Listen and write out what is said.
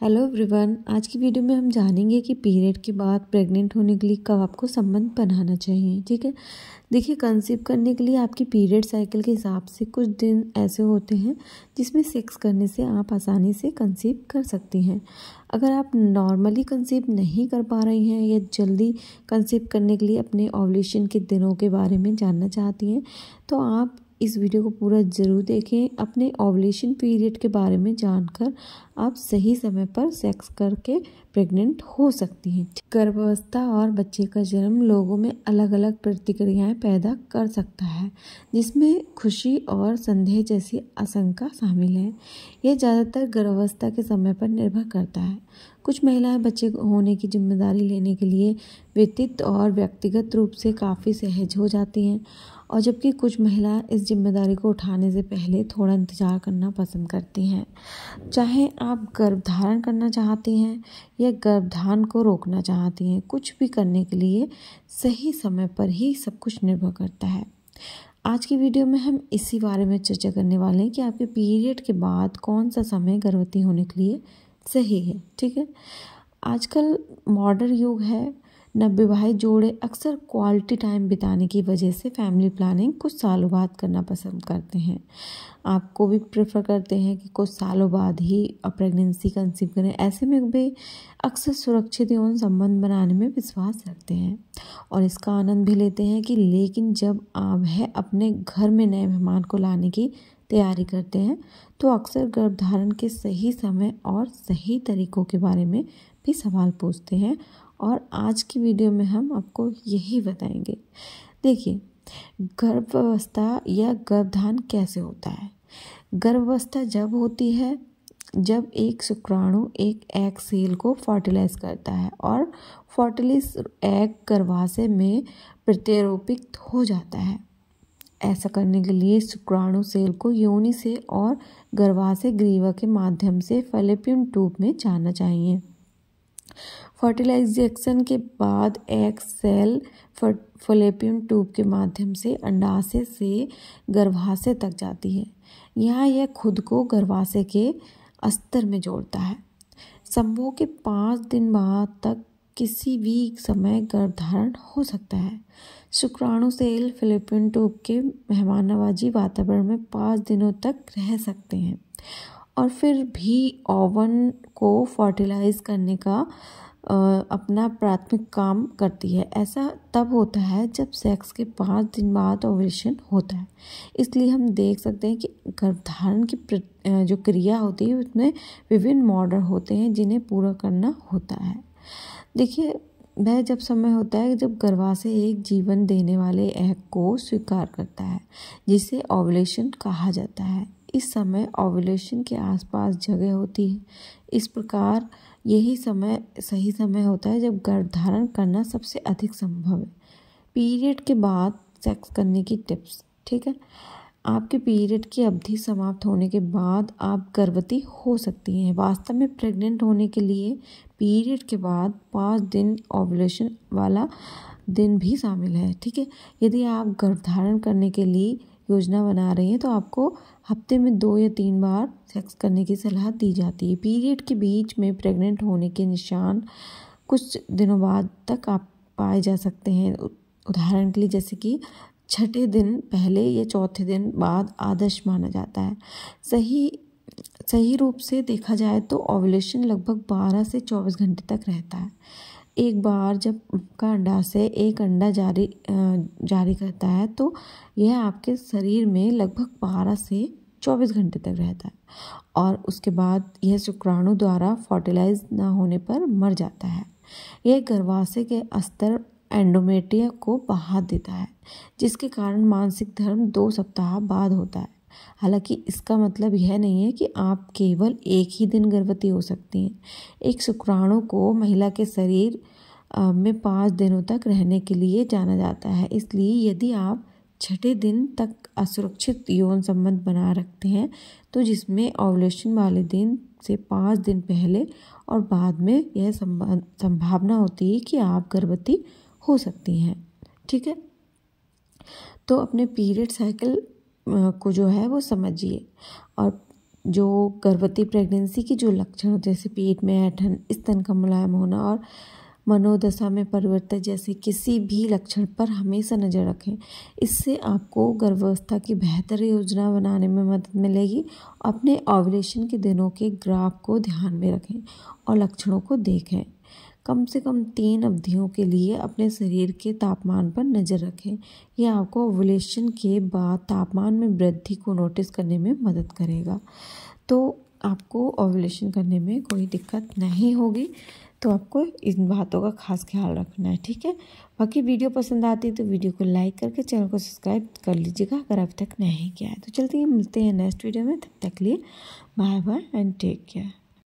Hello everyone, आज की video में हम जानेंगे कि पीरियड के बाद प्रेग्नेंट होने के लिए कब आपको संबंध बनाना चाहिए। ठीक है, देखिए कंसीव करने के लिए आपकी पीरियड साइकिल के हिसाब से कुछ दिन ऐसे होते हैं जिसमें सेक्स करने से आप आसानी से कंसीव कर सकती हैं। अगर आप नॉर्मली कंसीव नहीं कर पा रही हैं या जल्दी कंसीव करने के लिए अपने ओव्यूलेशन के दिनों के बारे में जानना चाहती हैं तो आप इस वीडियो को पूरा ज़रूर देखें। अपने ओव्यूलेशन पीरियड के बारे में जानकर आप सही समय पर सेक्स करके प्रेग्नेंट हो सकती हैं। गर्भावस्था और बच्चे का जन्म लोगों में अलग अलग प्रतिक्रियाएं पैदा कर सकता है, जिसमें खुशी और संदेह जैसी आशंका शामिल है। यह ज़्यादातर गर्भावस्था के समय पर निर्भर करता है। कुछ महिलाएं बच्चे होने की जिम्मेदारी लेने के लिए व्यतीत और व्यक्तिगत रूप से काफ़ी सहज हो जाती हैं, और जबकि कुछ महिलाएं इस जिम्मेदारी को उठाने से पहले थोड़ा इंतज़ार करना पसंद करती हैं। चाहे आप गर्भधारण करना चाहती हैं या गर्भधारण को रोकना चाहती हैं, कुछ भी करने के लिए सही समय पर ही सब कुछ निर्भर करता है। आज की वीडियो में हम इसी बारे में चर्चा करने वाले हैं कि आपके पीरियड के बाद कौन सा समय गर्भवती होने के लिए सही है। ठीक है, आजकल मॉडर्न युग है। नवविवाहित जोड़े अक्सर क्वालिटी टाइम बिताने की वजह से फैमिली प्लानिंग कुछ सालों बाद करना पसंद करते हैं। आपको भी प्रेफर करते हैं कि कुछ सालों बाद ही प्रेगनेंसी कंसीव करें। ऐसे में वे अक्सर सुरक्षित यौन संबंध बनाने में विश्वास रखते हैं और इसका आनंद भी लेते हैं कि लेकिन जब आप है अपने घर में नए मेहमान को लाने की तैयारी करते हैं तो अक्सर गर्भधारण के सही समय और सही तरीकों के बारे में भी सवाल पूछते हैं, और आज की वीडियो में हम आपको यही बताएंगे। देखिए, गर्भावस्था या गर्भधारण कैसे होता है। गर्भावस्था जब होती है जब एक शुक्राणु एक एग सेल को फर्टिलाइज करता है और फर्टिलाइज एग गर्भाशय में प्रत्यारोपित हो जाता है। ऐसा करने के लिए शुक्राणु सेल को योनि से और गर्भाशय ग्रीवा के माध्यम से फैलोपियन ट्यूब में जाना चाहिए। फर्टिलाइजेशन के बाद एग सेल फैलोपियन ट्यूब के माध्यम से अंडाशय से गर्भाशय तक जाती है। यहाँ यह खुद को गर्भाशय के अस्तर में जोड़ता है। संभोग के 5 दिन बाद तक किसी भी समय गर्भधारण हो सकता है। शुक्राणु सेल फैलोपियन ट्यूब के मेहमान नवाजी वातावरण में 5 दिनों तक रह सकते हैं और फिर भी ओवन को फर्टिलाइज करने का अपना प्राथमिक काम करती है। ऐसा तब होता है जब सेक्स के 5 दिन बाद ओव्यूलेशन होता है। इसलिए हम देख सकते हैं कि गर्भधारण की जो क्रिया होती है उसमें विभिन्न मॉडल होते हैं जिन्हें पूरा करना होता है। देखिए, वह जब समय होता है जब गर्भाशय एक जीवन देने वाले एग को स्वीकार करता है, जिसे ओव्यूलेशन कहा जाता है। इस समय ओव्यूलेशन के आसपास जगह होती है। इस प्रकार यही समय सही समय होता है जब गर्भधारण करना सबसे अधिक संभव है। पीरियड के बाद सेक्स करने की टिप्स। ठीक है, आपके पीरियड की अवधि समाप्त होने के बाद आप गर्भवती हो सकती हैं। वास्तव में प्रेग्नेंट होने के लिए पीरियड के बाद 5 दिन ओव्यूलेशन वाला दिन भी शामिल है। ठीक है, यदि आप गर्भधारण करने के लिए योजना बना रही हैं तो आपको हफ्ते में 2 या 3 बार सेक्स करने की सलाह दी जाती है। पीरियड के बीच में प्रेग्नेंट होने के निशान कुछ दिनों बाद तक आप पाए जा सकते हैं। उदाहरण के लिए जैसे कि 6ठे दिन पहले या 4थे दिन बाद आदर्श माना जाता है। सही रूप से देखा जाए तो ओव्यूलेशन लगभग 12 से 24 घंटे तक रहता है। एक बार जब आपका अंडाशय एक अंडा जारी करता है तो यह आपके शरीर में लगभग 12 से 24 घंटे तक रहता है और उसके बाद यह शुक्राणु द्वारा फर्टिलाइज न होने पर मर जाता है। यह गर्भाशय के अस्तर एंडोमेट्रिया को बहा देता है, जिसके कारण मासिक धर्म 2 सप्ताह बाद होता है। हालांकि इसका मतलब यह नहीं है कि आप केवल एक ही दिन गर्भवती हो सकती हैं। एक शुक्राणु को महिला के शरीर में 5 दिनों तक रहने के लिए जाना जाता है। इसलिए यदि आप 6ठे दिन तक असुरक्षित यौन संबंध बना रखते हैं तो जिसमें ओव्यूलेशन वाले दिन से 5 दिन पहले और बाद में यह संभावना होती है कि आप गर्भवती हो सकती हैं। ठीक है, तो अपने पीरियड साइकिल को जो है वो समझिए और जो गर्भवती प्रेगनेंसी की जो लक्षण होते हैं जैसे पेट में ऐंठन, स्तन का मुलायम होना और मनोदशा में परिवर्तन जैसे किसी भी लक्षण पर हमेशा नज़र रखें। इससे आपको गर्भावस्था की बेहतर योजना बनाने में मदद मिलेगी। अपने ओव्यूलेशन के दिनों के ग्राफ को ध्यान में रखें और लक्षणों को देखें। कम से कम 3 अवधियों के लिए अपने शरीर के तापमान पर नज़र रखें। यह आपको ओव्यूलेशन के बाद तापमान में वृद्धि को नोटिस करने में मदद करेगा। तो आपको ओव्यूलेशन करने में कोई दिक्कत नहीं होगी। तो आपको इन बातों का खास ख्याल रखना है, ठीक है। बाकी वीडियो पसंद आती है तो वीडियो को लाइक करके चैनल को सब्सक्राइब कर लीजिएगा अगर अभी तक नहीं किया है। तो चलते हैं, मिलते हैं नेक्स्ट वीडियो में। तब तक के लिए bye bye and take care.